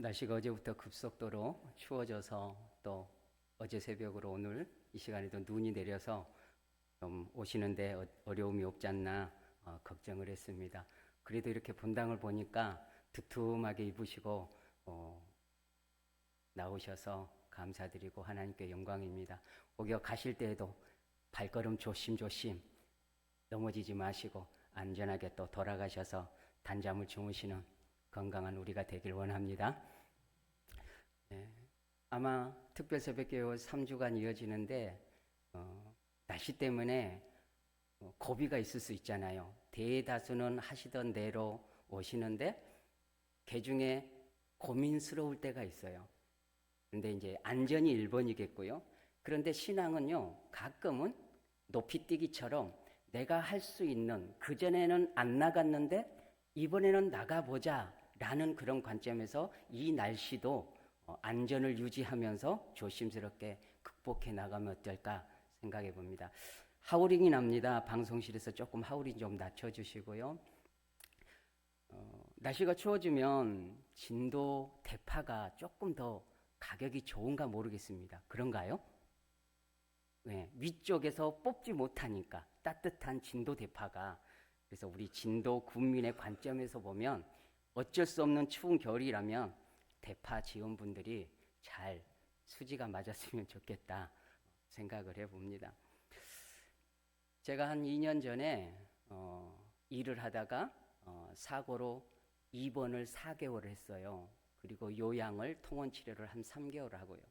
날씨가 어제부터 급속도로 추워져서 또 어제 새벽으로 오늘 이 시간에도 눈이 내려서 좀 오시는데 어려움이 없지 않나 걱정을 했습니다. 그래도 이렇게 본당을 보니까 두툼하게 입으시고 나오셔서 감사드리고 하나님께 영광입니다. 오겨 가실 때에도 발걸음 조심조심 넘어지지 마시고 안전하게 또 돌아가셔서 단잠을 주무시는 건강한 우리가 되길 원합니다. 네, 아마 특별 새벽교회 3주간 이어지는데 날씨 때문에 고비가 있을 수 있잖아요. 대다수는 하시던 대로 오시는데 개중에 고민스러울 때가 있어요. 그런데 이제 안전이 1번이겠고요. 그런데 신앙은요, 가끔은 높이뛰기처럼 내가 할 수 있는, 그전에는 안 나갔는데 이번에는 나가보자 라는 그런 관점에서 이 날씨도 안전을 유지하면서 조심스럽게 극복해 나가면 어떨까 생각해 봅니다. 하우링이 납니다. 방송실에서 조금 하우링 좀 낮춰주시고요. 날씨가 추워지면 진도 대파가 조금 더 가격이 좋은가 모르겠습니다. 그런가요? 네, 위쪽에서 뽑지 못하니까 따뜻한 진도 대파가, 그래서 우리 진도 군민의 관점에서 보면 어쩔 수 없는 추운 겨울이라면 대파 지원분들이 잘 수지가 맞았으면 좋겠다 생각을 해봅니다. 제가 한 2년 전에 일을 하다가 사고로 입원을 4개월 했어요. 그리고 요양을 통원 치료를 한 3개월 하고요.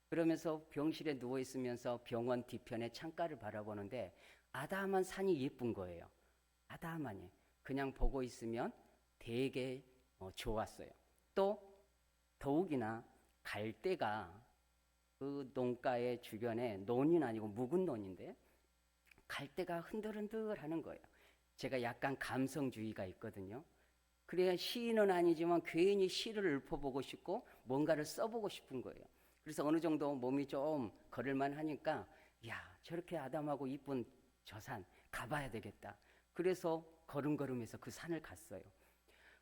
그러면서 병실에 누워 있으면서 병원 뒤편에 창가를 바라보는데 아담한 산이 예쁜 거예요. 아담하니 그냥 보고 있으면 되게 좋았어요. 또 더욱이나 갈대가 그 농가의 주변에, 논이 아니고 묵은 논인데 갈대가 흔들흔들 하는 거예요. 제가 약간 감성주의가 있거든요. 그래야 시인은 아니지만 괜히 시를 읊어보고 싶고 뭔가를 써보고 싶은 거예요. 그래서 어느 정도 몸이 좀 걸을만 하니까 야, 저렇게 아담하고 이쁜 저 산 가봐야 되겠다. 그래서 걸음걸음해서 그 산을 갔어요.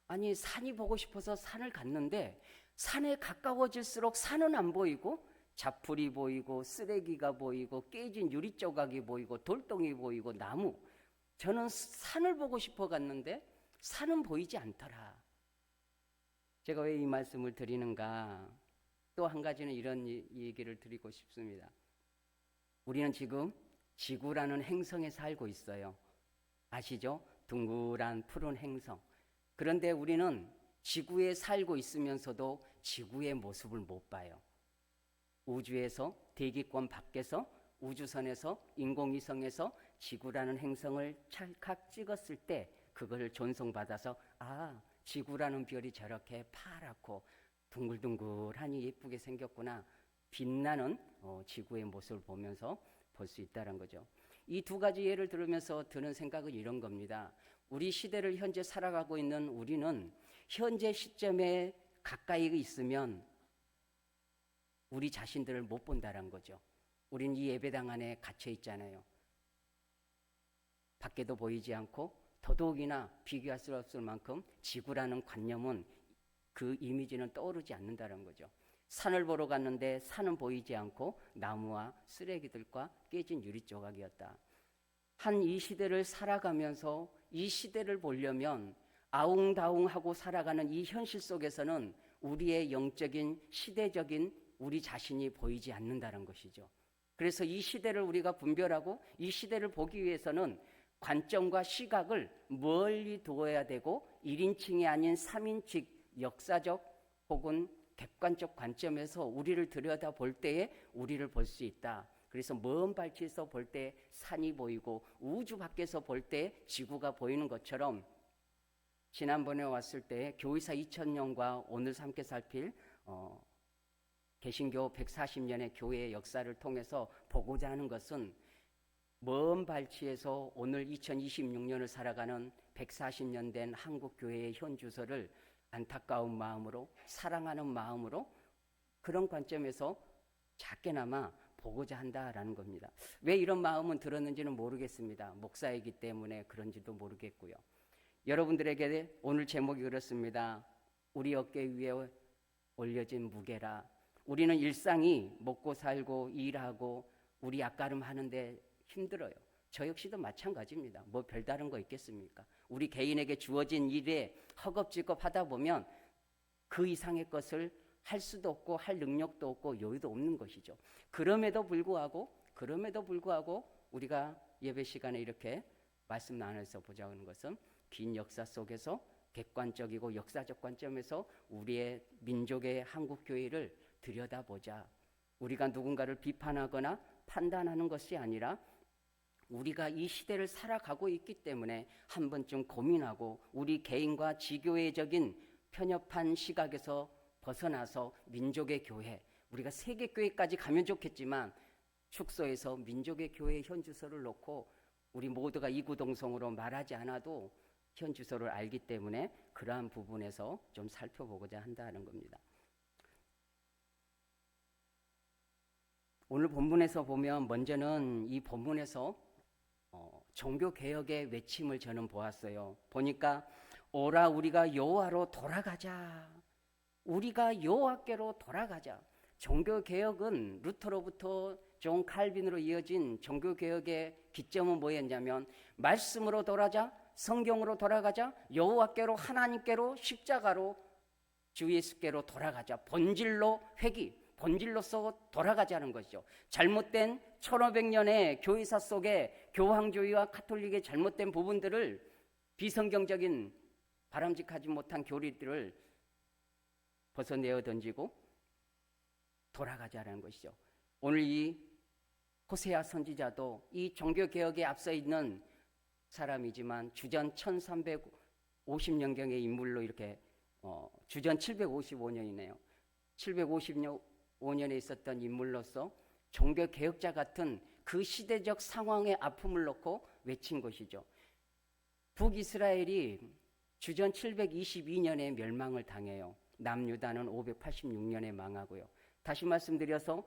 아니, 산이 보고 싶어서 산을 갔는데 산에 가까워질수록 산은 안 보이고 자풀이 보이고 쓰레기가 보이고 깨진 유리 조각이 보이고 돌덩이 보이고 나무. 저는 산을 보고 싶어 갔는데 산은 보이지 않더라. 제가 왜 이 말씀을 드리는가? 또 한 가지는 이런 얘기를 드리고 싶습니다. 우리는 지금 지구라는 행성에 살고 있어요. 아시죠? 둥그란 푸른 행성. 그런데 우리는 지구에 살고 있으면서도 지구의 모습을 못 봐요. 우주에서, 대기권 밖에서, 우주선에서, 인공위성에서 지구라는 행성을 찰칵 찍었을 때 그걸 전송받아서 지구라는 별이 저렇게 파랗고 둥글둥글하니 예쁘게 생겼구나, 빛나는 지구의 모습을 보면서 볼 수 있다는 거죠. 이 두 가지 예를 들으면서 드는 생각은 이런 겁니다. 우리 시대를 현재 살아가고 있는 우리는 현재 시점에 가까이 있으면 우리 자신들을 못 본다는 거죠. 우리는 이 예배당 안에 갇혀 있잖아요. 밖에도 보이지 않고 더더욱이나 비교할 수 없을 만큼 지구라는 관념은, 그 이미지는 떠오르지 않는다는 거죠. 산을 보러 갔는데 산은 보이지 않고 나무와 쓰레기들과 깨진 유리 조각이었다. 한 이 시대를 살아가면서 이 시대를 보려면 아웅다웅하고 살아가는 이 현실 속에서는 우리의 영적인 시대적인 우리 자신이 보이지 않는다는 것이죠. 그래서 이 시대를 우리가 분별하고 이 시대를 보기 위해서는 관점과 시각을 멀리 두어야 되고 1인칭이 아닌 3인칭 역사적 혹은 객관적 관점에서 우리를 들여다볼 때에 우리를 볼 수 있다. 그래서 먼 발치에서 볼 때 산이 보이고 우주 밖에서 볼 때 지구가 보이는 것처럼, 지난번에 왔을 때 교회사 2000년과 오늘 함께 살필 개신교 140년의 교회의 역사를 통해서 보고자 하는 것은 먼 발치에서 오늘 2026년을 살아가는 140년 된 한국교회의 현주소를 안타까운 마음으로, 사랑하는 마음으로, 그런 관점에서 작게나마 보고자 한다라는 겁니다. 왜 이런 마음은 들었는지는 모르겠습니다. 목사이기 때문에 그런지도 모르겠고요. 여러분들에게 오늘 제목이 그렇습니다. 우리 어깨 위에 올려진 무게라. 우리는 일상이 먹고 살고 일하고 우리 앞가름 하는데 힘들어요. 저 역시도 마찬가지입니다. 뭐 별다른 거 있겠습니까? 우리 개인에게 주어진 일에 허겁지겁 하다 보면 그 이상의 것을 할 수도 없고 할 능력도 없고 여유도 없는 것이죠. 그럼에도 불구하고 우리가 예배 시간에 이렇게 말씀 나눠서 보자는 것은 긴 역사 속에서 객관적이고 역사적 관점에서 우리의 민족의 한국교회를 들여다보자. 우리가 누군가를 비판하거나 판단하는 것이 아니라 우리가 이 시대를 살아가고 있기 때문에 한 번쯤 고민하고 우리 개인과 지교회적인 편협한 시각에서 벗어나서 민족의 교회, 우리가 세계교회까지 가면 좋겠지만 축소해서 민족의 교회 현주소를 놓고 우리 모두가 이구동성으로 말하지 않아도 현주소를 알기 때문에 그러한 부분에서 좀 살펴보고자 한다는 겁니다. 오늘 본문에서 보면 먼저는 이 본문에서 종교개혁의 외침을 저는 보았어요. 보니까 오라 우리가 여호와로 돌아가자. 우리가 여호와께로 돌아가자. 종교개혁은 루터로부터 존 칼빈으로 이어진 종교개혁의 기점은 뭐였냐면 말씀으로 돌아가자, 성경으로 돌아가자, 여호와께로 하나님께로 십자가로 주 예수께로 돌아가자. 본질로 회귀, 본질로서 돌아가자는 것이죠. 잘못된 1500년의 교회사 속에 교황주의와 카톨릭의 잘못된 부분들을 비성경적인 바람직하지 못한 교리들을 벗어내어 던지고 돌아가자는 것이죠. 오늘 이 호세아 선지자도 이 종교개혁에 앞서 있는 사람이지만 주전 1350년경의 인물로 이렇게 주전 755년이네요. 755년에 있었던 인물로서 종교개혁자 같은 그 시대적 상황의 아픔을 놓고 외친 것이죠. 북이스라엘이 주전 722년에 멸망을 당해요. 남유다는 586년에 망하고요. 다시 말씀드려서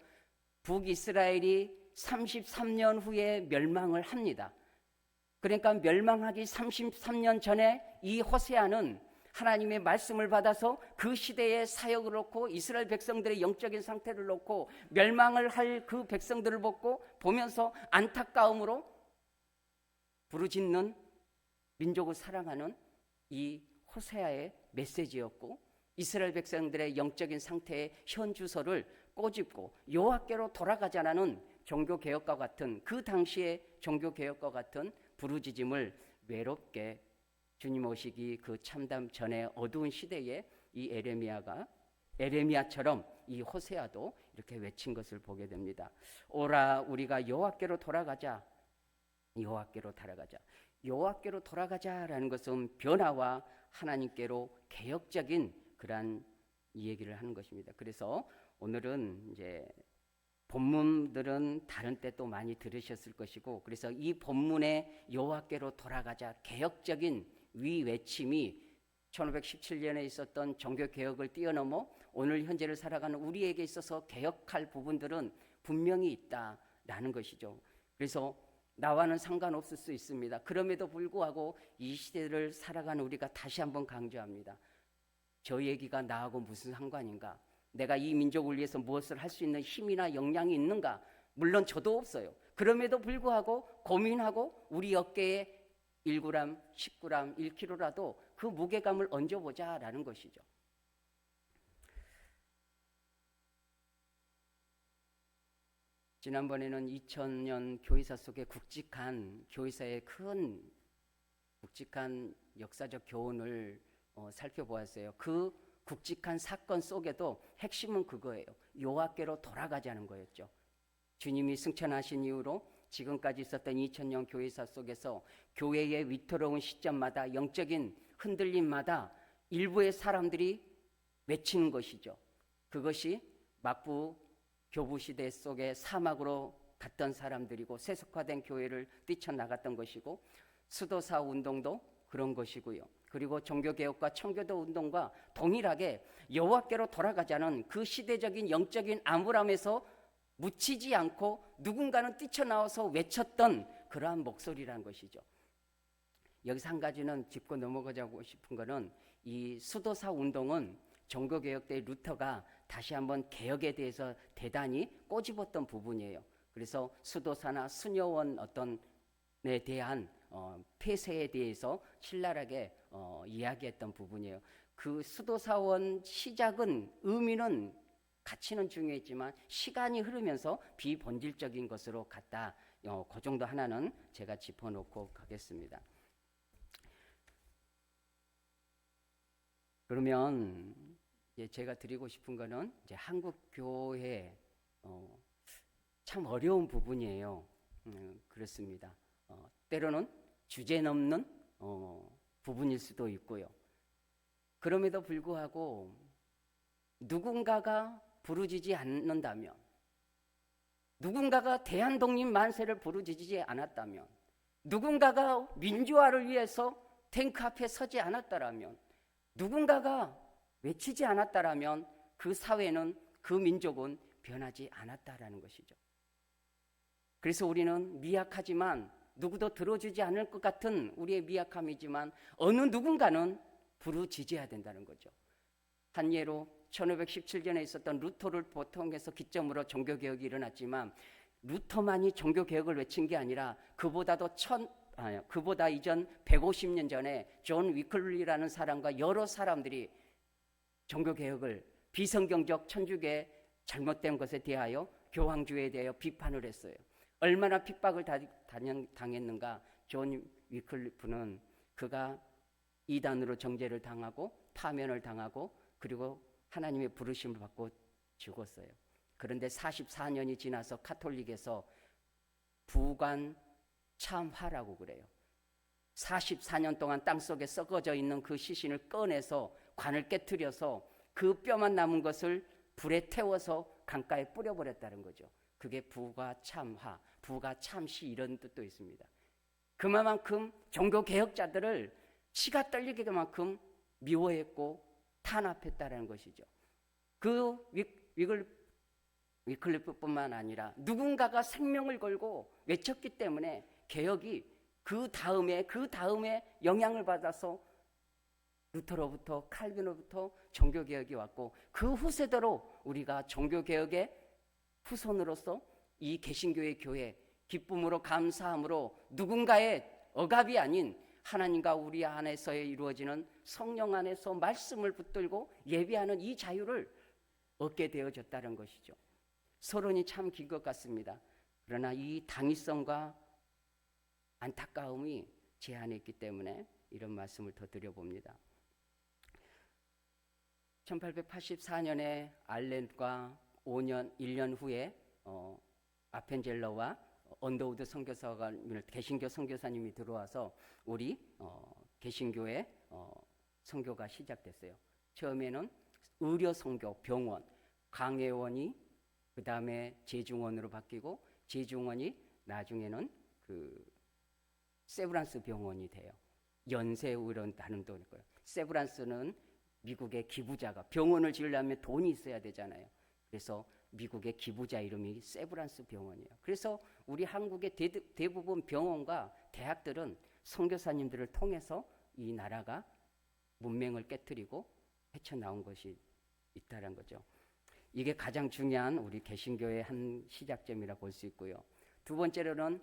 북이스라엘이 33년 후에 멸망을 합니다. 그러니까 멸망하기 33년 전에 이 호세아는 하나님의 말씀을 받아서 그 시대의 사역을 놓고 이스라엘 백성들의 영적인 상태를 놓고 멸망을 할 그 백성들을 보면서 안타까움으로 부르짖는 민족을 사랑하는 이 호세아의 메시지였고 이스라엘 백성들의 영적인 상태의 현주소를 꼬집고 여호와께로 돌아가자라는 종교개혁과 같은 그 당시의 종교개혁과 같은 부르짖음을 외롭게 주님 오시기 그 참담 전에 어두운 시대에 이 에레미야처럼 이 호세아도 이렇게 외친 것을 보게 됩니다. 오라 우리가 여호와께로 돌아가자. 여호와께로 돌아가자. 여호와께로 돌아가자라는 것은 변화와 하나님께로 개혁적인 그러한 이 얘기를 하는 것입니다. 그래서 오늘은 이제 본문들은 다른 때 또 많이 들으셨을 것이고 그래서 이 본문의 여호와께로 돌아가자 개혁적인 위 외침이 1517년에 있었던 종교개혁을 뛰어넘어 오늘 현재를 살아가는 우리에게 있어서 개혁할 부분들은 분명히 있다라는 것이죠. 그래서 나와는 상관없을 수 있습니다. 그럼에도 불구하고 이 시대를 살아가는 우리가 다시 한번 강조합니다. 저 얘기가 나하고 무슨 상관인가? 내가 이 민족을 위해서 무엇을 할 수 있는 힘이나 역량이 있는가? 물론 저도 없어요. 그럼에도 불구하고 고민하고 우리 어깨에 1g, 10g, 1kg라도 그 무게감을 얹어보자라는 것이죠. 지난번에는 2000년 교회사 속에 굵직한 교회사의 큰 굵직한 역사적 교훈을 살펴보았어요. 그 굵직한 사건 속에도 핵심은 그거예요. 여호와께로 돌아가자는 거였죠. 주님이 승천하신 이후로 지금까지 있었던 2000년 교회사 속에서 교회의 위태로운 시점마다 영적인 흔들림마다 일부의 사람들이 외치는 것이죠. 그것이 막부 교부 시대 속에 사막으로 갔던 사람들이고 세속화된 교회를 뛰쳐나갔던 것이고 수도사 운동도 그런 것이고요. 그리고 종교개혁과 청교도 운동과 동일하게 여호와께로 돌아가자는 그 시대적인 영적인 암울함에서 묻히지 않고 누군가는 뛰쳐나와서 외쳤던 그러한 목소리라는 것이죠. 여기서 한 가지는 짚고 넘어가자고 싶은 것은 이 수도사 운동은 종교개혁 때 루터가 다시 한번 개혁에 대해서 대단히 꼬집었던 부분이에요. 그래서 수도사나 수녀원 어떤에 대한 폐쇄에 대해서 신랄하게 이야기했던 부분이에요. 그 수도사원 시작은 의미는 가치는 중요했지만 시간이 흐르면서 비본질적인 것으로 갔다. 그 정도 하나는 제가 짚어놓고 가겠습니다. 그러면 이제 제가 드리고 싶은 거는 이제 한국 교회 참 어려운 부분이에요. 그렇습니다. 때로는 주제 넘는 부분일 수도 있고요. 그럼에도 불구하고 누군가가 부르짖지 않는다면, 누군가가 대한독립 만세를 부르짖지 않았다면, 누군가가 민주화를 위해서 탱크 앞에 서지 않았다라면, 누군가가 외치지 않았다라면 그 사회는, 그 민족은 변하지 않았다라는 것이죠. 그래서 우리는 미약하지만 누구도 들어주지 않을 것 같은 우리의 미약함이지만 어느 누군가는 부르짖어야 된다는 거죠. 한 예로 1517년에 있었던 루터를 보통해서 기점으로 종교개혁이 일어났지만 루터만이 종교개혁을 외친 게 아니라 그보다 이전 150년 전에 존 위클리라는 사람과 여러 사람들이 종교개혁을 비성경적 천주교의 잘못된 것에 대하여 교황주의에 대하여 비판을 했어요. 얼마나 핍박을 당했는가. 존 위클리프는 그가 이단으로 정죄를 당하고 파면을 당하고 그리고 하나님의 부르심을 받고 죽었어요. 그런데 44년이 지나서 카톨릭에서 부관 참화라고 그래요. 44년 동안 땅속에 썩어져 있는 그 시신을 꺼내서 관을 깨트려서 그 뼈만 남은 것을 불에 태워서 강가에 뿌려버렸다는 거죠. 그게 부가참화, 부가참시 이런 뜻도 있습니다. 그만큼 종교개혁자들을 치가 떨리게만큼 미워했고 탄압했다는 것이죠. 그 위클리프뿐만 아니라 누군가가 생명을 걸고 외쳤기 때문에 개혁이 그 다음에 영향을 받아서 루터로부터 칼빈으로부터 종교개혁이 왔고 그 후세대로 우리가 종교개혁의 후손으로서 이 개신교의 교회 기쁨으로 감사함으로 누군가의 억압이 아닌 하나님과 우리 안에서 이루어지는 성령 안에서 말씀을 붙들고 예배하는 이 자유를 얻게 되어졌다는 것이죠. 서론이 참 긴 것 같습니다. 그러나 이 당위성과 안타까움이 제 안에 있기 때문에 이런 말씀을 더 드려봅니다. 1884년에 알렌과 1년 후에 아펜젤러와 언더우드 선교사가 개신교 선교사님이 들어와서 우리 개신교의 선교가 시작됐어요. 처음에는 의료 선교 병원, 강혜원이 그 다음에 제중원으로 바뀌고 제중원이 나중에는 그 세브란스 병원이 돼요. 연세의료원 다른도 있고요. 세브란스는 미국의 기부자가 병원을 지으려면 돈이 있어야 되잖아요. 그래서 미국의 기부자 이름이 세브란스 병원이에요. 그래서 우리 한국의 대부분 병원과 대학들은 선교사님들을 통해서 이 나라가 문명을 깨뜨리고 헤쳐나온 것이 있다는 거죠. 이게 가장 중요한 우리 개신교의 한 시작점이라 볼 수 있고요. 두 번째로는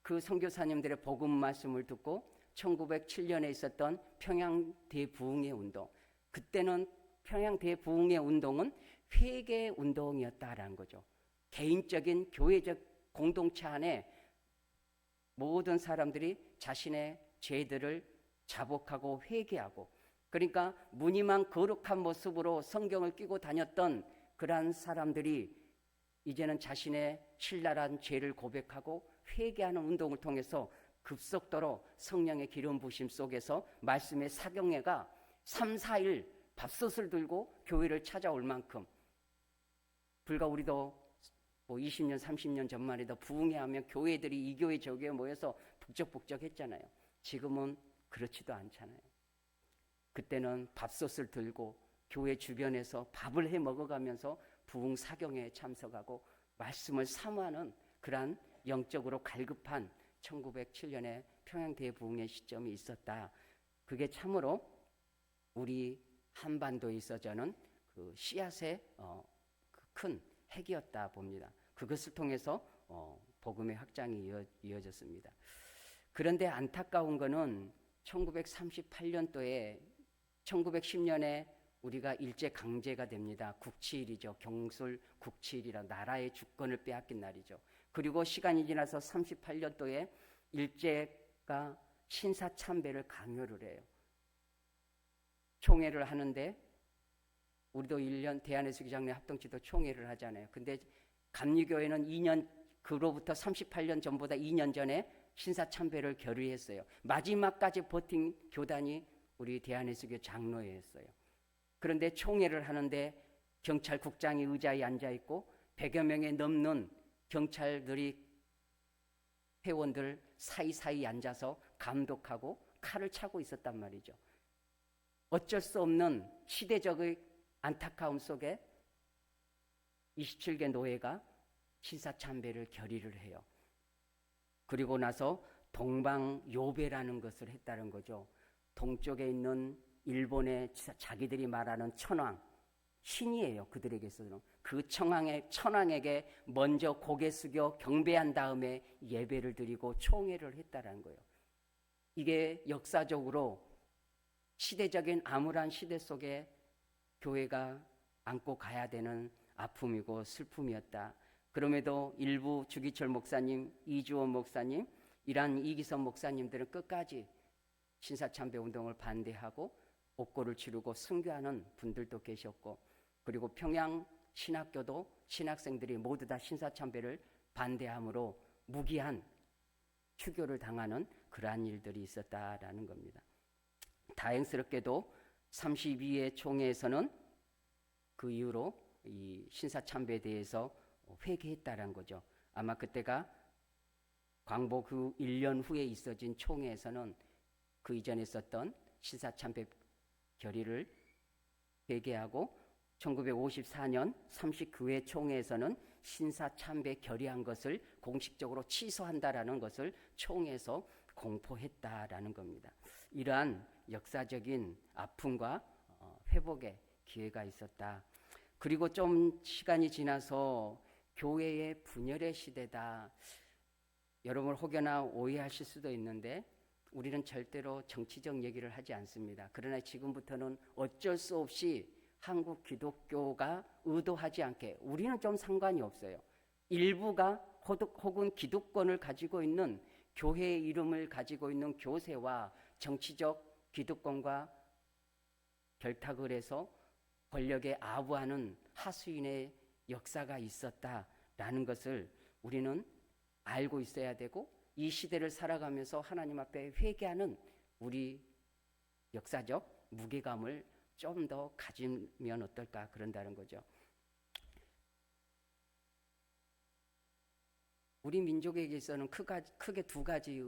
그 선교사님들의 복음 말씀을 듣고 1907년에 있었던 평양 대부흥회 운동. 그때는 평양 대부흥회 운동은 회개 운동이었다라는 거죠. 개인적인 교회적 공동체 안에 모든 사람들이 자신의 죄들을 자복하고 회개하고, 그러니까 무늬만 거룩한 모습으로 성경을 끼고 다녔던 그러한 사람들이 이제는 자신의 신랄한 죄를 고백하고 회개하는 운동을 통해서 급속도로 성령의 기름 부심 속에서 말씀의 사경회가 3, 4일 밥솥을 들고 교회를 찾아올 만큼, 불과 우리도 뭐 20년, 30년 전만 해도 부흥회하면 교회들이 이 교회 저 교회 모여서 북적북적 했잖아요. 지금은 그렇지도 않잖아요. 그때는 밥솥을 들고 교회 주변에서 밥을 해 먹어가면서 부흥 사경회에 참석하고 말씀을 사모하는 그러한 영적으로 갈급한 1907년에 평양 대부흥회 시점이 있었다. 그게 참으로 우리 한반도에 있어서는 그 씨앗의 큰 핵이었다 봅니다. 그것을 통해서 복음의 확장이 이어졌습니다. 그런데 안타까운 것은 1938년도에 1910년에 우리가 일제 강제가 됩니다. 국치일이죠. 경술 국치일이라 나라의 주권을 빼앗긴 날이죠. 그리고 시간이 지나서 38년도에 일제가 신사참배를 강요를 해요. 총회를 하는데 우리도 1년 대한예수기장내 합동지도 총회를 하잖아요. 근데 감리교회는 2년 그로부터 38년 전보다 2년 전에 신사참배를 결의했어요. 마지막까지 버틴 교단이 우리 대한예수교 장로회였어요. 그런데 총회를 하는데 경찰국장이 의자에 앉아있고 100여 명에 넘는 경찰들이 회원들 사이사이 앉아서 감독하고 칼을 차고 있었단 말이죠. 어쩔 수 없는 시대적의 안타까움 속에 27개 노회가 신사참배를 결의를 해요. 그리고 나서 동방요배라는 것을 했다는 거죠. 동쪽에 있는 일본의 자기들이 말하는 천황, 신이에요. 그들에게서는. 그 천황에게 먼저 고개 숙여 경배한 다음에 예배를 드리고 총회를 했다는 거예요. 이게 역사적으로 시대적인 암울한 시대 속에 교회가 안고 가야 되는 아픔이고 슬픔이었다. 그럼에도 일부 주기철 목사님, 이주원 목사님, 이란 이기선 목사님들은 끝까지 신사참배 운동을 반대하고 옥고를 치르고 순교하는 분들도 계셨고, 그리고 평양 신학교도 신학생들이 모두 다 신사참배를 반대함으로 무기한 추교를 당하는 그러한 일들이 있었다라는 겁니다. 다행스럽게도 32회 총회에서는 그 이후로 이 신사참배에 대해서 회개했다는 거죠. 아마 그때가 광복 그 1년 후에 있어진 총회에서는 그 이전에 있었던 신사참배 결의를 회개하고 1954년 39회 총회에서는 신사참배 결의한 것을 공식적으로 취소한다라는 것을 총회에서 공포했다라는 겁니다. 이러한 역사적인 아픔과 회복의 기회가 있었다. 그리고 좀 시간이 지나서 교회의 분열의 시대다. 여러분 혹여나 오해하실 수도 있는데 우리는 절대로 정치적 얘기를 하지 않습니다. 그러나 지금부터는 어쩔 수 없이 한국 기독교가 의도하지 않게, 우리는 좀 상관이 없어요. 일부가 혹은 기득권을 가지고 있는 교회의 이름을 가지고 있는 교세와 정치적 기득권과 결탁을 해서 권력에 아부하는 하수인의 역사가 있었다라는 것을 우리는 알고 있어야 되고, 이 시대를 살아가면서 하나님 앞에 회개하는 우리 역사적 무게감을 좀 더 가지면 어떨까 그런다는 거죠. 우리 민족에게서는 크게 두 가지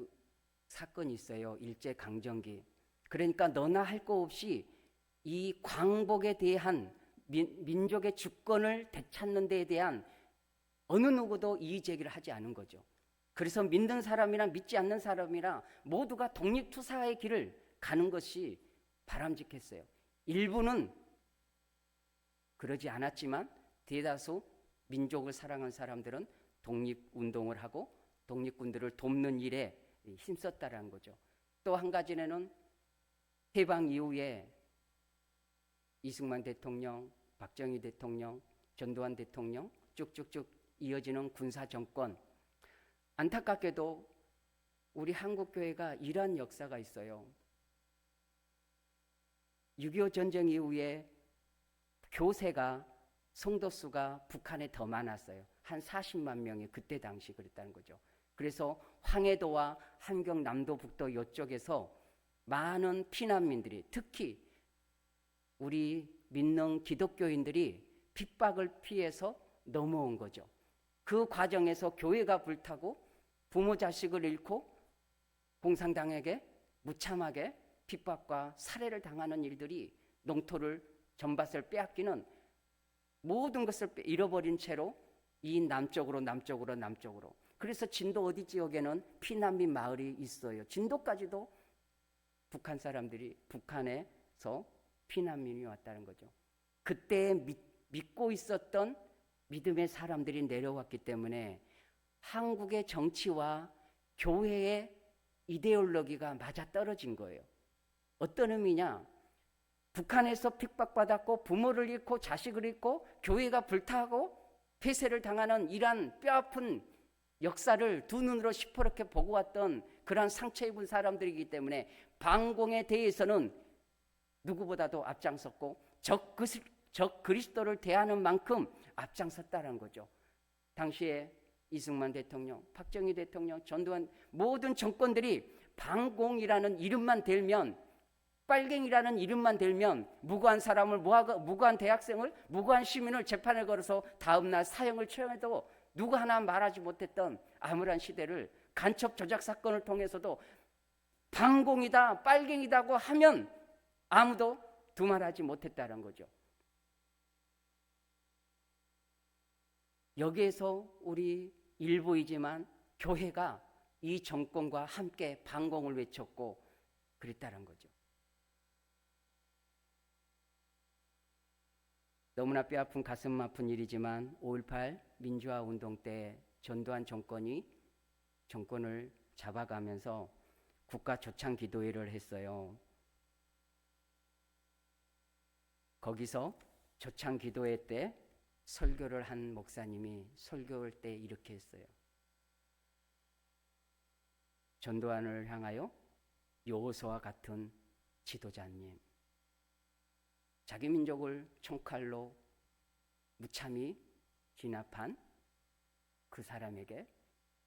사건이 있어요. 일제강점기. 그러니까 너나 할 거 없이 이 광복에 대한 민족의 주권을 되찾는 데에 대한 어느 누구도 이의제기를 하지 않은 거죠. 그래서 믿는 사람이나 믿지 않는 사람이나 모두가 독립투사의 길을 가는 것이 바람직했어요. 일부는 그러지 않았지만 대다수 민족을 사랑한 사람들은 독립운동을 하고 독립군들을 돕는 일에 힘썼다는 거죠. 또 한 가지는 해방 이후에 이승만 대통령, 박정희 대통령, 전두환 대통령 쭉쭉쭉 이어지는 군사정권, 안타깝게도 우리 한국교회가 이러한 역사가 있어요. 6.25 전쟁 이후에 교세가 성도수가 북한에 더 많았어요. 한 40만 명이 그때 당시 그랬다는 거죠. 그래서 황해도와 한경 남도북도 이쪽에서 많은 피난민들이, 특히 우리 믿는 기독교인들이 핍박을 피해서 넘어온 거죠. 그 과정에서 교회가 불타고 부모 자식을 잃고 공산당에게 무참하게 핍박과 살해를 당하는 일들이, 농토를 전밭을 빼앗기는 모든 것을 잃어버린 채로 이 남쪽으로 그래서 진도 어디 지역에는 피난민 마을이 있어요. 진도까지도 북한 사람들이 북한에서 피난민이 왔다는 거죠. 그때 믿고 있었던 믿음의 사람들이 내려왔기 때문에 한국의 정치와 교회의 이데올로기가 맞아떨어진 거예요. 어떤 의미냐? 북한에서 핍박받았고 부모를 잃고 자식을 잃고 교회가 불타고 폐쇄를 당하는 이러한 뼈아픈 역사를 두 눈으로 시퍼렇게 보고 왔던 그러한 상처 입은 사람들이기 때문에 반공에 대해서는 누구보다도 앞장섰고 적 그리스도를 대하는 만큼 앞장섰다는 거죠. 당시에 이승만 대통령, 박정희 대통령, 전두환 모든 정권들이 반공이라는 이름만 들면, 빨갱이라는 이름만 들면 무고한 사람을, 무고한 대학생을, 무고한 시민을 재판에 걸어서 다음날 사형을 처형해도 누구 하나 말하지 못했던 암울한 시대를 간첩 조작 사건을 통해서도 반공이다, 빨갱이다고 하면 아무도 두말하지 못했다는 거죠. 여기에서 우리 일부이지만 교회가 이 정권과 함께 반공을 외쳤고 그랬다는 거죠. 너무나 뼈아픈 가슴 아픈 일이지만 5.18 민주화 운동 때 전두환 정권이 정권을 잡아가면서 국가 조창 기도회를 했어요. 거기서 조창 기도회 때 설교를 한 목사님이 설교할 때 이렇게 했어요. 전두환을 향하여 여호수아와 같은 지도자님, 자기 민족을 총칼로 무참히 진압한 그 사람에게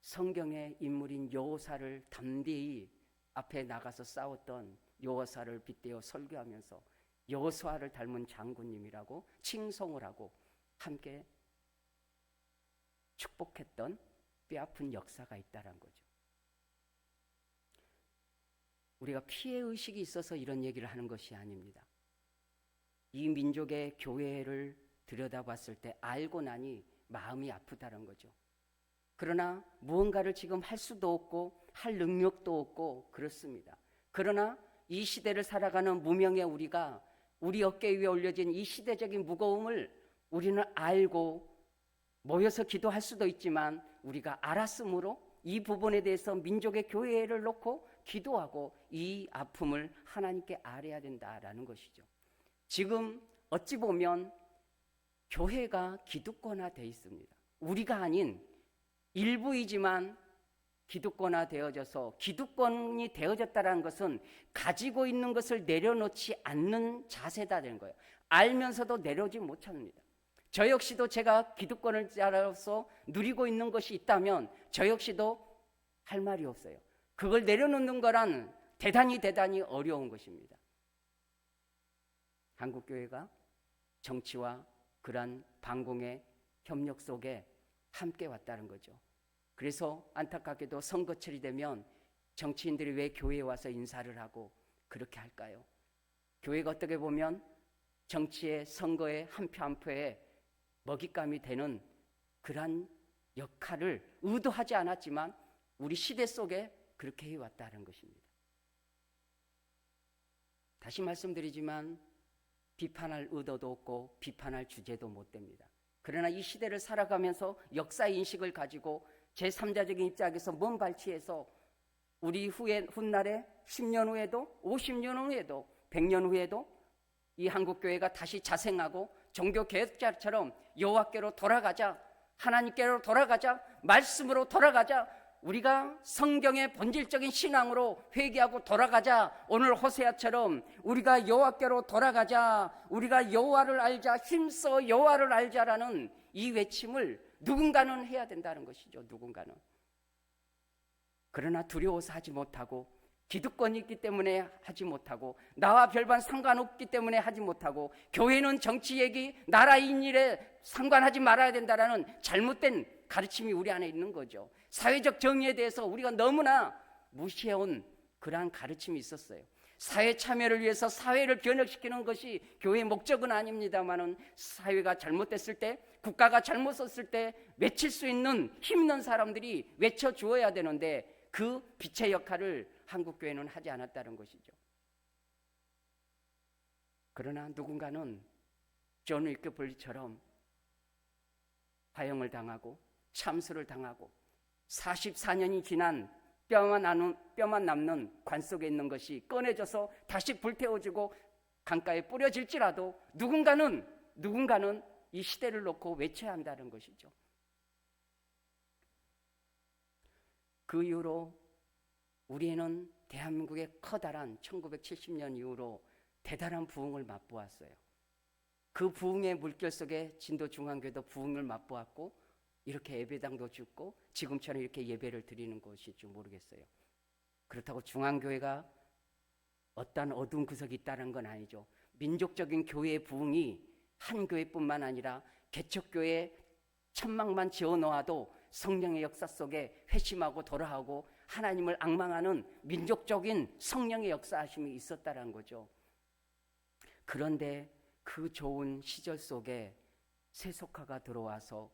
성경의 인물인 여호사를 담대히 앞에 나가서 싸웠던 여호사를 빗대어 설교하면서 여호수아를 닮은 장군님이라고 칭송을 하고 함께 축복했던 뼈아픈 역사가 있다는 거죠. 우리가 피해의식이 있어서 이런 얘기를 하는 것이 아닙니다. 이 민족의 교회를 들여다봤을 때 알고 나니 마음이 아프다는 거죠. 그러나 무언가를 지금 할 수도 없고 할 능력도 없고 그렇습니다. 그러나 이 시대를 살아가는 무명의 우리가 우리 어깨 위에 올려진 이 시대적인 무거움을 우리는 알고 모여서 기도할 수도 있지만 우리가 알았으므로 이 부분에 대해서 민족의 교회를 놓고 기도하고 이 아픔을 하나님께 아뢰야 된다라는 것이죠. 지금 어찌 보면 교회가 기득권화되어 있습니다. 우리가 아닌 일부이지만 기득권화되어져서, 기득권이 되어졌다는 것은 가지고 있는 것을 내려놓지 않는 자세다 되는 거예요. 알면서도 내려오지 못합니다. 저 역시도 제가 기득권을 자로서 누리고 있는 것이 있다면 저 역시도 할 말이 없어요. 그걸 내려놓는 거란 대단히 어려운 것입니다. 한국교회가 정치와 그러한 반공의 협력 속에 함께 왔다는 거죠. 그래서 안타깝게도 선거철이 되면 정치인들이 왜 교회에 와서 인사를 하고 그렇게 할까요? 교회가 어떻게 보면 정치의 선거의 한 표 한 표에 먹잇감이 되는 그러한 역할을 의도하지 않았지만 우리 시대 속에 그렇게 해왔다는 것입니다. 다시 말씀드리지만 비판할 의도도 없고 비판할 주제도 못 됩니다. 그러나 이 시대를 살아가면서 역사 인식을 가지고 제3자적인 입장에서 먼 발치해서 우리 훗날에 10년 후에도 50년 후에도 100년 후에도 이 한국교회가 다시 자생하고 종교개혁자처럼 여호와께로 돌아가자, 하나님께로 돌아가자, 말씀으로 돌아가자, 우리가 성경의 본질적인 신앙으로 회개하고 돌아가자, 오늘 호세아처럼 우리가 여호와께로 돌아가자, 우리가 여호와를 알자, 힘써 여호와를 알자라는 이 외침을 누군가는 해야 된다는 것이죠. 누군가는. 그러나 두려워서 하지 못하고, 기득권이 있기 때문에 하지 못하고, 나와 별반 상관없기 때문에 하지 못하고, 교회는 정치 얘기, 나라 일에 상관하지 말아야 된다라는 잘못된 가르침이 우리 안에 있는 거죠. 사회적 정의에 대해서 우리가 너무나 무시해온 그러한 가르침이 있었어요. 사회 참여를 위해서 사회를 변혁시키는 것이 교회의 목적은 아닙니다만은 사회가 잘못됐을 때, 국가가 잘못 썼을 때 외칠 수 있는 힘있는 사람들이 외쳐주어야 되는데 그 빛의 역할을 한국교회는 하지 않았다는 것이죠. 그러나 누군가는 존 위크볼리처럼 화형을 당하고 참수를 당하고 44년이 지난 뼈만 남는 관 속에 있는 것이 꺼내져서 다시 불태워지고 강가에 뿌려질지라도 누군가는 이 시대를 놓고 외쳐야 한다는 것이죠. 그 이후로 우리는 대한민국의 커다란 1970년 이후로 대단한 부흥을 맛보았어요. 그 부흥의 물결 속에 진도중앙교회도 부흥을 맛보았고 이렇게 예배당도 짓고 지금처럼 이렇게 예배를 드리는 것일지 모르겠어요. 그렇다고 중앙교회가 어떤 어두운 구석이 있다는 건 아니죠. 민족적인 교회의 부흥이 한 교회뿐만 아니라 개척교회 천막만 지어놓아도 성령의 역사 속에 회심하고 돌아오고 하나님을 앙망하는 민족적인 성령의 역사하심이 있었다는 거죠. 그런데 그 좋은 시절 속에 세속화가 들어와서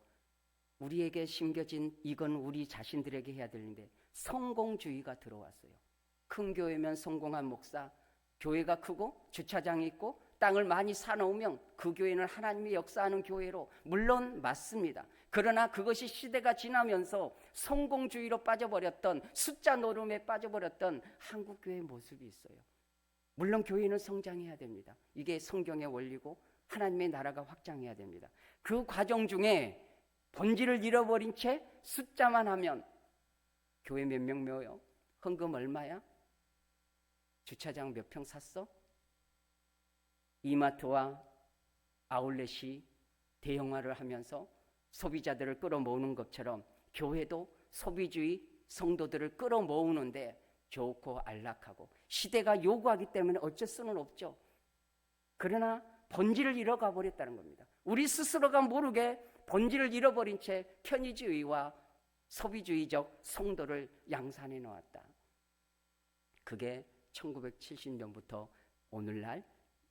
우리에게 심겨진 이건 우리 자신들에게 해야 되는데 성공주의가 들어왔어요. 큰 교회면 성공한 목사, 교회가 크고 주차장이 있고 땅을 많이 사놓으면 그 교회는 하나님이 역사하는 교회로 물론 맞습니다. 그러나 그것이 시대가 지나면서 성공주의로 빠져버렸던 숫자 노름에 빠져버렸던 한국교회의 모습이 있어요. 물론 교회는 성장해야 됩니다. 이게 성경의 원리고 하나님의 나라가 확장해야 됩니다. 그 과정 중에 본질을 잃어버린 채 숫자만 하면 교회 몇 명 모여? 헌금 얼마야? 주차장 몇 평 샀어? 이마트와 아울렛이 대형화를 하면서 소비자들을 끌어모으는 것처럼 교회도 소비주의 성도들을 끌어모으는데 좋고 안락하고 시대가 요구하기 때문에 어쩔 수는 없죠. 그러나 본질을 잃어가 버렸다는 겁니다. 우리 스스로가 모르게 본질을 잃어버린 채 편의주의와 소비주의적 성도를 양산해 놓았다. 그게 1970년부터 오늘날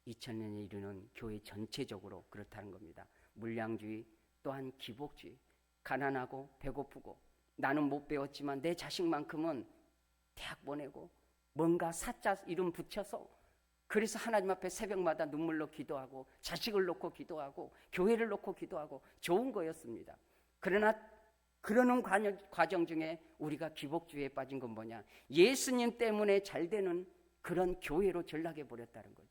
2000년에 이르는 교회 전체적으로 그렇다는 겁니다. 물량주의 또한 기복주의, 가난하고 배고프고 나는 못 배웠지만 내 자식만큼은 대학 보내고 뭔가 사자 이름 붙여서 그래서 하나님 앞에 새벽마다 눈물로 기도하고 자식을 놓고 기도하고 교회를 놓고 기도하고 좋은 거였습니다. 그러나 그러는 과정 중에 우리가 기복주의에 빠진 건 뭐냐? 예수님 때문에 잘 되는 그런 교회로 전락해 버렸다는 거죠.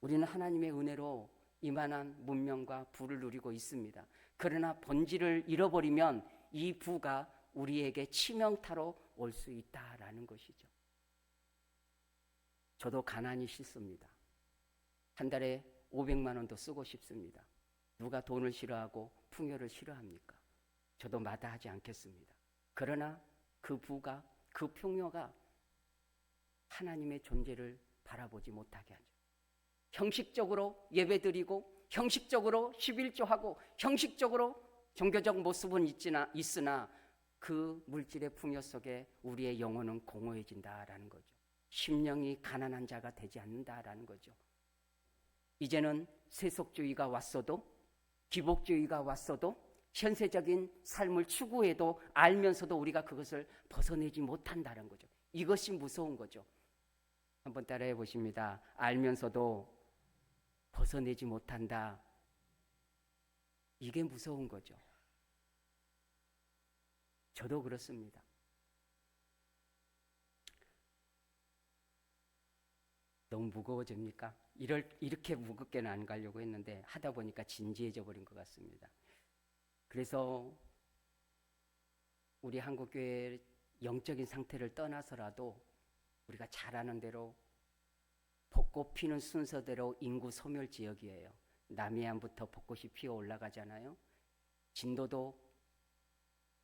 우리는 하나님의 은혜로 이만한 문명과 부를 누리고 있습니다. 그러나 본질을 잃어버리면 이 부가 우리에게 치명타로 올 수 있다라는 것이죠. 저도 가난이 싫습니다. 한 달에 500만 원도 쓰고 싶습니다. 누가 돈을 싫어하고 풍요를 싫어합니까? 저도 마다하지 않겠습니다. 그러나 그 부가, 그 풍요가 하나님의 존재를 바라보지 못하게 하죠. 형식적으로 예배드리고 형식적으로 11조하고 형식적으로 종교적 모습은 있으나 그 물질의 풍요 속에 우리의 영혼은 공허해진다라는 거죠. 심령이 가난한 자가 되지 않는다라는 거죠. 이제는 세속주의가 왔어도 기복주의가 왔어도 현세적인 삶을 추구해도 알면서도 우리가 그것을 벗어내지 못한다는 거죠. 이것이 무서운 거죠. 한번 따라해 보십니다. 알면서도 벗어내지 못한다. 이게 무서운 거죠. 저도 그렇습니다. 너무 무거워집니까? 이렇게 무겁게는 안 가려고 했는데 하다 보니까 진지해져 버린 것 같습니다. 그래서 우리 한국교회의 영적인 상태를 떠나서라도 우리가 잘 아는 대로 벚꽃 피는 순서대로 인구 소멸 지역이에요. 남해안부터 벚꽃이 피어 올라가잖아요. 진도도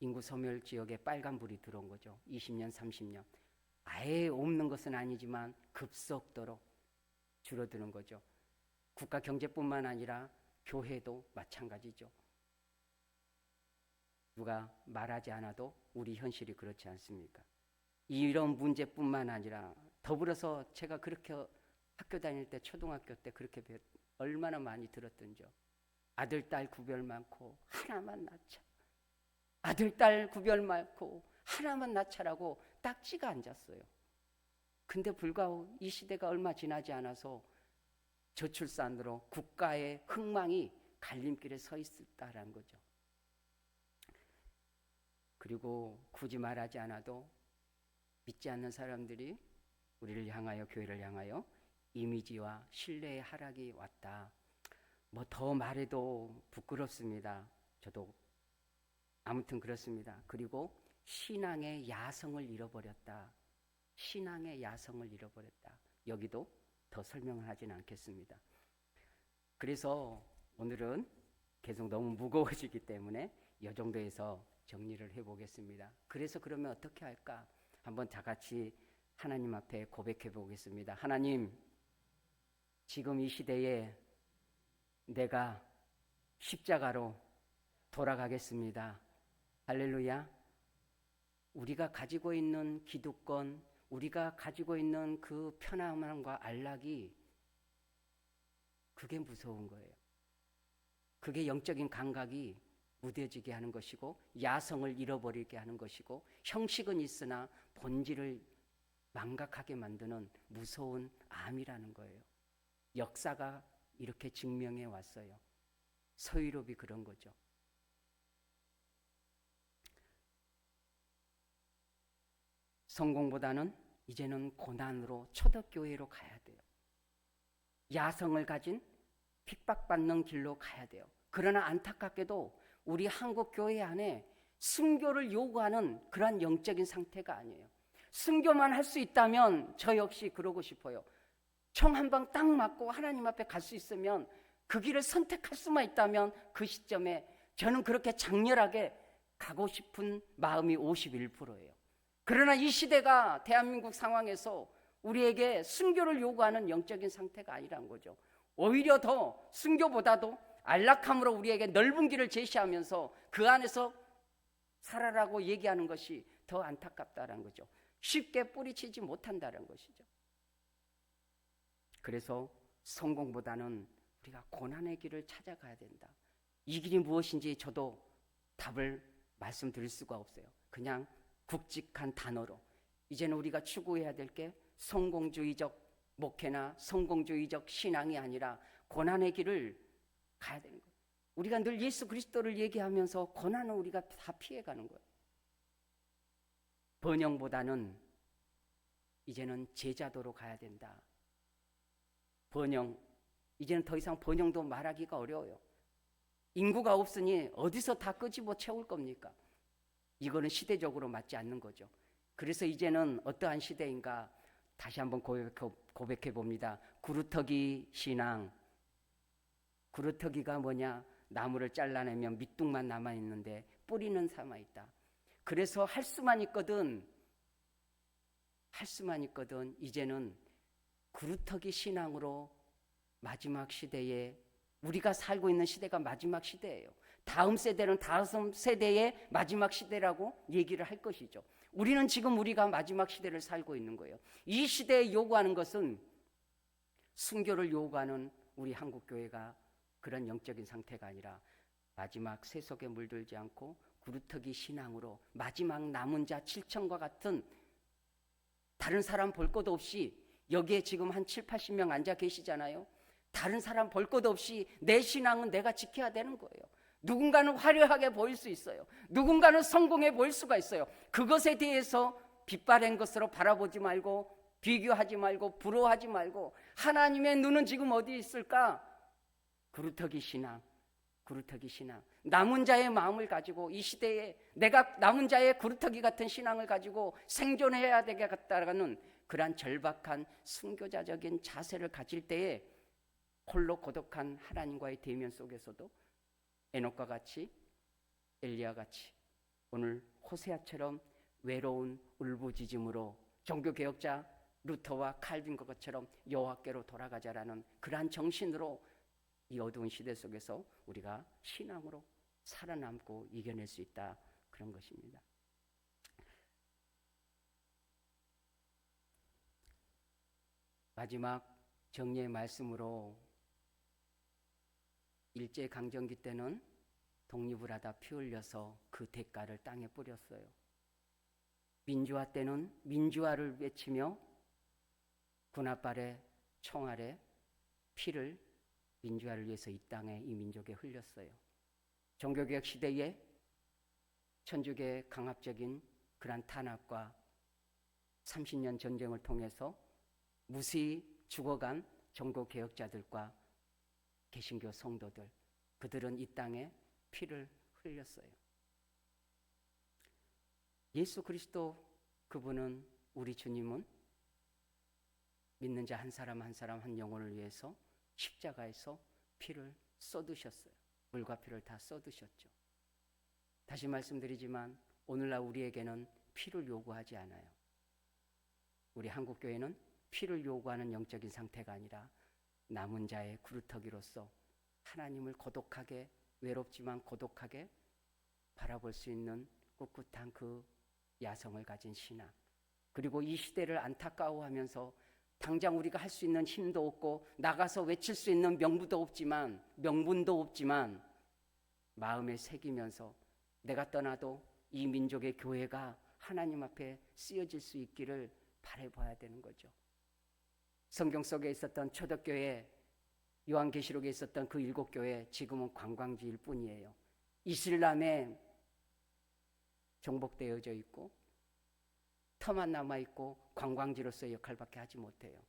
인구 소멸 지역에 빨간불이 들어온 거죠. 20년, 30년. 아예 없는 것은 아니지만 급속도로 줄어드는 거죠. 국가 경제뿐만 아니라 교회도 마찬가지죠. 누가 말하지 않아도 우리 현실이 그렇지 않습니까? 이런 문제뿐만 아니라 더불어서 제가 그렇게 학교 다닐 때 초등학교 때 그렇게 얼마나 많이 들었던죠. 아들, 딸 구별 많고 하나만 낳자. 아들, 딸 구별 많고 하나만 낳자라고 딱지가 앉았어요. 근데 불과 이 시대가 얼마 지나지 않아서 저출산으로 국가의 흥망이 갈림길에 서 있었다라는 거죠. 그리고 굳이 말하지 않아도 믿지 않는 사람들이 우리를 향하여, 교회를 향하여 이미지와 신뢰의 하락이 왔다. 뭐 더 말해도 부끄럽습니다. 저도 아무튼 그렇습니다. 그리고 신앙의 야성을 잃어버렸다. 신앙의 야성을 잃어버렸다. 여기도 더 설명을 하진 않겠습니다. 그래서 오늘은 계속 너무 무거워지기 때문에 이 정도에서 정리를 해보겠습니다. 그래서 그러면 어떻게 할까? 한번 다 같이 하나님 앞에 고백해 보겠습니다. 하나님, 지금 이 시대에 내가 십자가로 돌아가겠습니다. 할렐루야. 우리가 가지고 있는 기득권, 우리가 가지고 있는 그 편안함과 안락이 그게 무서운 거예요. 그게 영적인 감각이 무뎌지게 하는 것이고 야성을 잃어버리게 하는 것이고 형식은 있으나 본질을 망각하게 만드는 무서운 암이라는 거예요. 역사가 이렇게 증명해 왔어요. 서유럽이 그런 거죠. 성공보다는 이제는 고난으로 초대교회로 가야 돼요. 야성을 가진 핍박받는 길로 가야 돼요. 그러나 안타깝게도 우리 한국 교회 안에 순교를 요구하는 그러한 영적인 상태가 아니에요. 순교만 할 수 있다면 저 역시 그러고 싶어요. 총 한 방 딱 맞고 하나님 앞에 갈 수 있으면, 그 길을 선택할 수만 있다면 그 시점에 저는 그렇게 장렬하게 가고 싶은 마음이 51%예요. 그러나 이 시대가 대한민국 상황에서 우리에게 순교를 요구하는 영적인 상태가 아니란 거죠. 오히려 더 순교보다도 안락함으로 우리에게 넓은 길을 제시하면서 그 안에서 살아라고 얘기하는 것이 더 안타깝다는 거죠. 쉽게 뿌리치지 못한다는 것이죠. 그래서 성공보다는 우리가 고난의 길을 찾아가야 된다. 이 길이 무엇인지 저도 답을 말씀드릴 수가 없어요. 그냥 굵직한 단어로 이제는 우리가 추구해야 될 게 성공주의적 목회나 성공주의적 신앙이 아니라 고난의 길을 가야 되는 거예요. 우리가 늘 예수 그리스도를 얘기하면서 고난은 우리가 다 피해가는 거예요. 번영보다는 이제는 제자도로 가야 된다. 번영, 이제는 더 이상 번영도 말하기가 어려워요. 인구가 없으니 어디서 다 끄집어 채울 겁니까? 이거는 시대적으로 맞지 않는 거죠. 그래서 이제는 어떠한 시대인가 다시 한번 고백해 봅니다. 구루터기 신앙. 구루터기가 뭐냐? 나무를 잘라내면 밑둥만 남아있는데 뿌리는 삼아있다. 그래서 할 수만 있거든 이제는 구루터기 신앙으로 마지막 시대에, 우리가 살고 있는 시대가 마지막 시대예요. 다음 세대는 다음 세대의 마지막 시대라고 얘기를 할 것이죠. 우리는 지금 우리가 마지막 시대를 살고 있는 거예요. 이 시대에 요구하는 것은 순교를 요구하는 우리 한국교회가 그런 영적인 상태가 아니라 마지막 세속에 물들지 않고 구루터기 신앙으로 마지막 남은 자 7천과 같은, 다른 사람 볼 것 없이 여기에 지금 한 7, 80명 앉아 계시잖아요. 다른 사람 볼 것 없이 내 신앙은 내가 지켜야 되는 거예요. 누군가는 화려하게 보일 수 있어요. 누군가는 성공해 보일 수가 있어요. 그것에 대해서 빛바랜 것으로 바라보지 말고, 비교하지 말고, 부러워하지 말고, 하나님의 눈은 지금 어디에 있을까? 구루터기 신앙. 남은 자의 마음을 가지고 이 시대에 내가 남은 자의 구루터기 같은 신앙을 가지고 생존해야 되겠다라는 그러한 절박한 순교자적인 자세를 가질 때에 홀로 고독한 하나님과의 대면 속에서도 에녹과 같이, 엘리야 같이, 오늘 호세아처럼 외로운 울부짖음으로 종교개혁자 루터와 칼빈 것처럼 여호와께로 돌아가자라는 그러한 정신으로 이 어두운 시대 속에서 우리가 신앙으로 살아남고 이겨낼 수 있다, 그런 것입니다. 마지막 정리의 말씀으로, 일제강점기 때는 독립을 하다 피 흘려서 그 대가를 땅에 뿌렸어요. 민주화 때는 민주화를 외치며 군홧 아래, 총 아래 피를 민주화를 위해서 이 땅에 이 민족에 흘렸어요. 종교개혁 시대에 천주교의 강압적인 그런 탄압과 30년 전쟁을 통해서 무수히 죽어간 종교개혁자들과 개신교 성도들, 그들은 이 땅에 피를 흘렸어요. 예수 그리스도 그분은, 우리 주님은 믿는 자 한 사람 한 사람 한 영혼을 위해서 십자가에서 피를 쏟으셨어요. 물과 피를 다 쏟으셨죠. 다시 말씀드리지만 오늘날 우리에게는 피를 요구하지 않아요. 우리 한국교회는 피를 요구하는 영적인 상태가 아니라 남은 자의 구루터기로서 하나님을 고독하게, 외롭지만 고독하게 바라볼 수 있는 꿋꿋한 그 야성을 가진 신앙, 그리고 이 시대를 안타까워하면서 당장 우리가 할 수 있는 힘도 없고 나가서 외칠 수 있는 명분도 없지만 마음에 새기면서 내가 떠나도 이 민족의 교회가 하나님 앞에 쓰여질 수 있기를 바라봐야 되는 거죠. 성경 속에 있었던 초대교회, 요한계시록에 있었던 그 7교회, 지금은 관광지일 뿐이에요. 이슬람에 정복되어져 있고 터만 남아있고 관광지로서의 역할밖에 하지 못해요.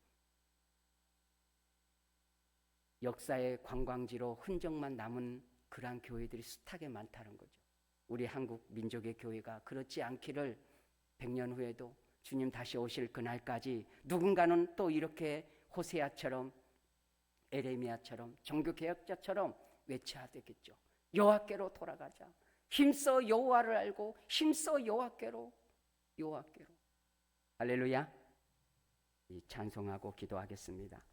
역사의 관광지로 흔적만 남은 그러한 교회들이 숱하게 많다는 거죠. 우리 한국 민족의 교회가 그렇지 않기를 100년 후에도 주님 다시 오실 그날까지 누군가는 또 이렇게 호세아처럼, 에레미야처럼, 종교개혁자처럼 외쳐야 되겠죠. 여호와께로 돌아가자. 힘써 여호와를 알고 힘써 여호와께로. 할렐루야. 찬송하고 기도하겠습니다.